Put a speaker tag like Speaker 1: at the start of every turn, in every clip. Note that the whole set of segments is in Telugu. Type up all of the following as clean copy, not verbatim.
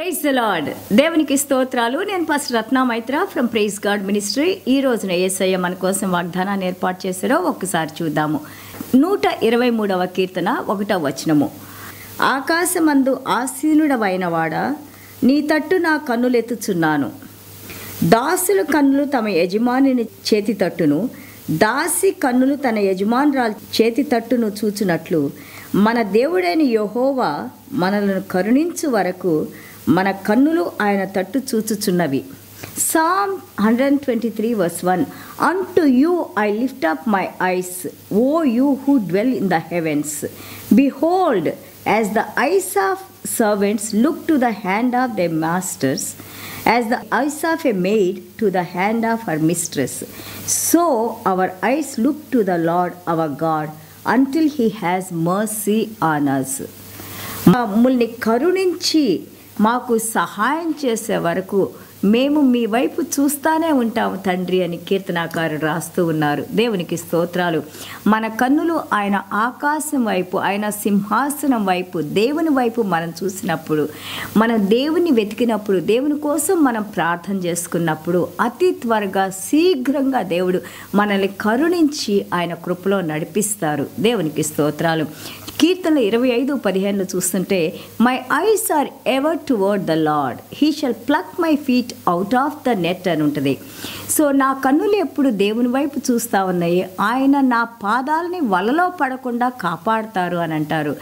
Speaker 1: Praise the lord. దేవునికి స్తోత్రాలు. నేను pastor Ratna Maitra from praise God ministry. ఈ రోజున యేసయ్య మన కోసం వాగ్దానాన్ని ఏర్పాటు చేశారో ఒక్కసారి చూద్దాము. 123వ కీర్తన 1వ వచనము. ఆకాశమందు ఆసీనుడవైన వాడా, నీ తట్టు నా కన్నులెత్తుచున్నాను. దాసుల కన్నులు తమ యజమానిని చేతి తట్టును, దాసి కన్నులు తన యజమానురాలు చేతి తట్టును చూచునట్లు మన దేవుడైన యెహోవా మనలను కరుణించు వరకు మన కన్నులు ఆయన తట్టు చూచుచున్నవి. Psalm 123 verse 1. Unto you I lift up my eyes, O you who dwell in the heavens. Behold, as the eyes of servants look to the hand of their masters, as the eyes of a maid to the hand of her mistress, so our eyes look to the Lord our God until he has mercy on us. మమ్మల్ని కరుణించి మాకు సహాయం చేసే వరకు మేము మీ వైపు చూస్తానే ఉంటాము తండ్రి అని కీర్తనాకారుడు రాస్తూ ఉన్నారు. దేవునికి స్తోత్రాలు. మన కన్నులు ఆయన ఆకాశం వైపు, ఆయన సింహాసనం వైపు, దేవుని వైపు మనం చూసినప్పుడు, మనం దేవుని వెతికినప్పుడు, దేవుని కోసం మనం ప్రార్థన చేసుకున్నప్పుడు అతి త్వరగా శీఘ్రంగా దేవుడు మనల్ని కరుణించి ఆయన కృపలో నడిపిస్తారు. దేవునికి స్తోత్రాలు. కీర్తన 25:15 చూస్తుంటే, my eyes are ever toward the Lord, he shall pluck my feet out of the net అని ఉంటుంది. సో నా కన్నులు ఎప్పుడు దేవుని వైపు చూస్తూ ఉన్నాయి. ఆయన నా పాదాలని వలలో పడకుండా కాపాడతారు అని అంటారు.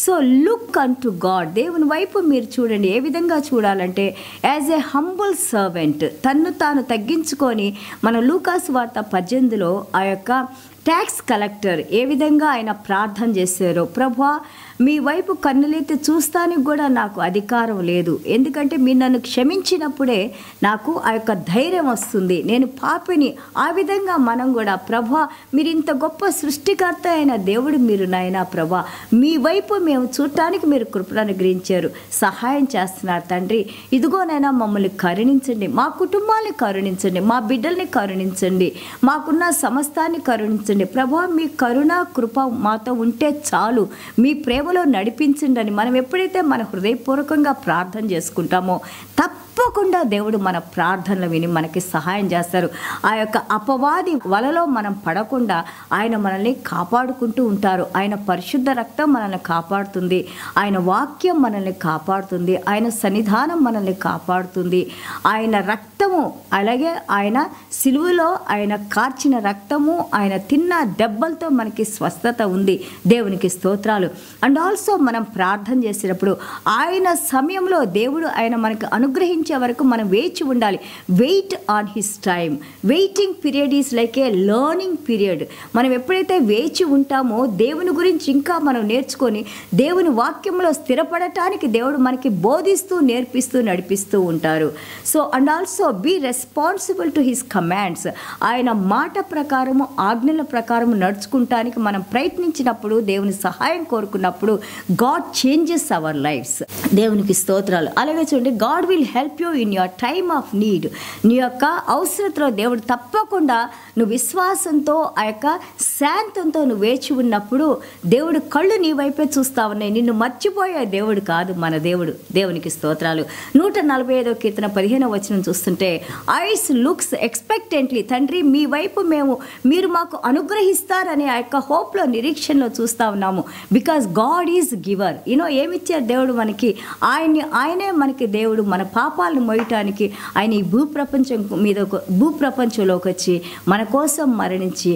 Speaker 1: So look an to God. దేవుని వైపు మీరు చూడండి. ఏ విధంగా చూడాలంటే, యాజ్ ఏ హంబుల్ సర్వెంట్, తన్ను తాను తగ్గించుకొని, మన లూకాసు వార్త 18లో ఆ యొక్క ట్యాక్స్ కలెక్టర్ ఏ విధంగా ఆయన ప్రార్థన చేశారో, ప్రభువా మీ వైపు కన్నులెత్తి చూస్తానికి కూడా నాకు అధికారం లేదు, ఎందుకంటే మీరు నన్ను క్షమించినప్పుడే నాకు ఆ యొక్క ధైర్యం వస్తుంది, నేను పాపిని. ఆ విధంగా మనం కూడా, ప్రభువా మీరు ఇంత గొప్ప సృష్టికర్త అయిన దేవుడు మీరు నాయనా, ప్రభువా మీ వైపు మేము చూడటానికి మీరు కృపను అనుగ్రహించారు, సహాయం చేస్తున్నారు తండ్రి. ఇదిగోనైనా మమ్మల్ని కరుణించండి, మా కుటుంబాన్ని కరుణించండి, మా బిడ్డల్ని కరుణించండి, మాకున్న సమస్తాన్ని కరుణించండి. ప్రభువా మీ కరుణ కృప మాతో ఉంటే చాలు, మీ ప్రేమలో నడిపించండి అని మనం ఎప్పుడైతే మన హృదయపూర్వకంగా ప్రార్థన చేసుకుంటామో తప్పకుండా దేవుడు మన ప్రార్థనలు విని మనకి సహాయం చేస్తారు. ఆ యొక్క అపవాది వలలో మనం పడకుండా ఆయన మనల్ని కాపాడుకుంటూ ఉంటారు. ఆయన పరిశుద్ధ రక్తం మనల్ని కాపాడుతుంది, ఆయన వాక్యం మనల్ని కాపాడుతుంది, ఆయన సన్నిధానం మనల్ని కాపాడుతుంది. ఆయన రక్తము, అలాగే ఆయన సిలువలో ఆయన కార్చిన రక్తము, ఆయన తిన్న దెబ్బలతో మనకి స్వస్థత ఉంది. దేవునికి స్తోత్రాలు. అండ్ ఆల్సో మనం ప్రార్థన చేసేటప్పుడు ఆయన సమయంలో దేవుడు ఆయన మనకి అనుగ్రహించే వరకు మనం వేచి ఉండాలి. Wait on his time. Waiting period is like a learning period. మనం ఎప్పుడైతే వేచి ఉంటామో దేవుని గురించి ఇంకా మనం నేర్చుకొని దేవుని వాక్యంలో స్థిరపడటానికి దేవుడు మనకి బోధిస్తూ, నేర్పిస్తూ, నడిపిస్తూ ఉంటారు. So and also be responsible to his commands. ఆయన మాట ప్రకారము, ఆజ్ఞల ప్రకారము నడుచుకుంటానికి మనం ప్రయత్నించినప్పుడు, దేవుని సహాయం కోరుకున్నప్పుడు గాడ్ చేంజెస్ అవర్ లైఫ్స్. దేవునికి స్తోత్రాలు. అలాగే చూడండి, God will help you in your time of need. నీ యొక్క అవసరతలో దేవుడు తప్పకుండా, నువ్వు విశ్వాసంతో, ఆ యొక్క శాంతంతో నువ్వు వేచి ఉన్నప్పుడు దేవుడు కళ్ళు నీ వైపే చూస్తా ఉన్నాయి. నిన్ను మర్చిపోయే దేవుడు కాదు మన దేవుడు. దేవునికి స్తోత్రాలు. 145వ కీర్తన 15వ వచనం చూస్తుంటే, ఐస్ లుక్స్ ఎక్స్పెక్టెంట్లీ. తండ్రి మీ వైపు మీరు మాకు అనుగ్రహిస్తారని ఆ యొక్క హోప్లో, నిరీక్షణలో చూస్తూ ఉన్నాము. Because God is giver. ఏమిచ్చారు దేవుడు మనకి? ఆయనే మనకి దేవుడు. మన పాపాలను మోయటానికి ఆయన ఈ భూప్రపంచంలోకి వచ్చి మన కోసం మరణించి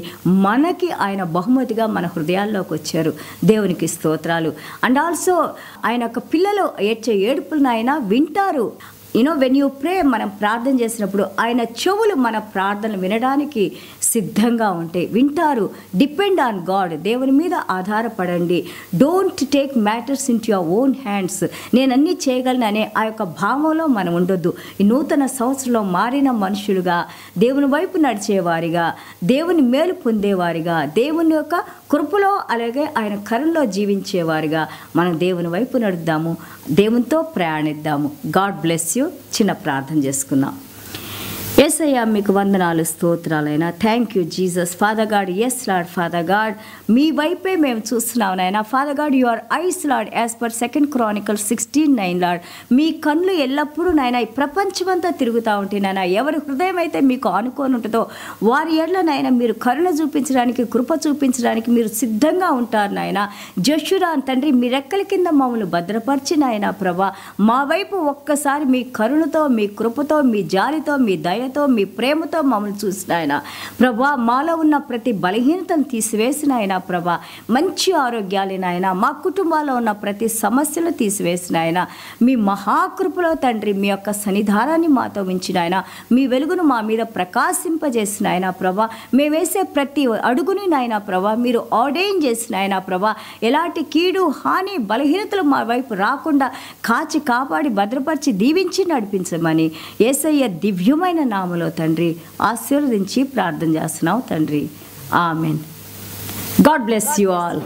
Speaker 1: మనకి ఆయన బహుమతిగా మన హృదయాల్లోకి వచ్చారు. దేవునికి స్తోత్రాలు. అండ్ ఆల్సో ఆయన యొక్క పిల్లలు ఏడ్చే ఏడుపులను ఆయన వింటారు. వెన్ యూ ప్రే, మనం ప్రార్థన చేసినప్పుడు ఆయన చెవులు మన ప్రార్థనలు వినడానికి సిద్ధంగా ఉంటాయి, వింటారు. Depend on God. దేవుని మీద ఆధారపడండి. Don't take matters into your own hands. నేను అన్నీ చేయగలను అనే ఆ యొక్క భావంలో మనం ఉండొద్దు. ఈ నూతన సంవత్సరంలో మారిన మనుషులుగా, దేవుని వైపు నడిచేవారిగా, దేవుని మేలు పొందేవారిగా, దేవుని యొక్క కృపలో, అలాగే ఆయన కరుణలో జీవించేవారిగా మనం దేవుని వైపు నడుద్దాము, దేవునితో ప్రయాణిద్దాము. God bless you. చిన్న ప్రార్థన చేసుకుందాం. యేసయ్యా మీకు వందనాలు, స్తోత్రాలైనా. Thank you Jesus. Father God, yes Lord, father God మీ వైపే మేము చూస్తున్నాం నాయన. Father God, your eyes Lord as per 2 Chronicles 16:9 Lord. మీ కళ్ళు ఎల్లప్పుడూ నాయన ఈ ప్రపంచమంతా తిరుగుతూ ఉంటే నాయన, ఎవరి హృదయం అయితే మీకు ఆనుకొని ఉంటుందో వారి ఎడ్ల నాయన మీరు కరుణ చూపించడానికి, కృప చూపించడానికి మీరు సిద్ధంగా ఉంటారు నాయన. జషురాన్ తండ్రి, మీ రెక్కల కింద మమ్మల్ని భద్రపరిచి నాయన ప్రభా, మా వైపు ఒక్కసారి మీ కరుణతో, మీ కృపతో, మీ జాలితో, మీ దయతో, మీ ప్రేమతో మమ్మల్ని చూసిన ఆయన ప్రభా, మాలో ఉన్న ప్రతి బలహీనతను తీసివేసిన ఆయన ప్రభా, మంచి ఆరోగ్యాలు నాయన, మా కుటుంబాల్లో ఉన్న ప్రతి సమస్యలు తీసివేసిన ఆయన మీ మహాకృపలో తండ్రి మీ యొక్క సన్నిధానాన్ని మాతో ఉంచిన ఆయన, మీ వెలుగును మా మీద ప్రకాశింపజేసిన ఆయన ప్రభా, మేము వేసే ప్రతి అడుగుని నాయన ప్రభా మీరు ఆర్డైన్ చేసిన ఆయన ప్రభా, ఎలాంటి కీడు, హాని, బలహీనతలు మా వైపు రాకుండా కాచి కాపాడి భద్రపరిచి దీవించి నడిపించమని యేసయ్య దివ్యమైన నామములో తండ్రి ఆశీర్వదించి ప్రార్థన చేస్తున్నావు తండ్రి. Amen. God bless you all.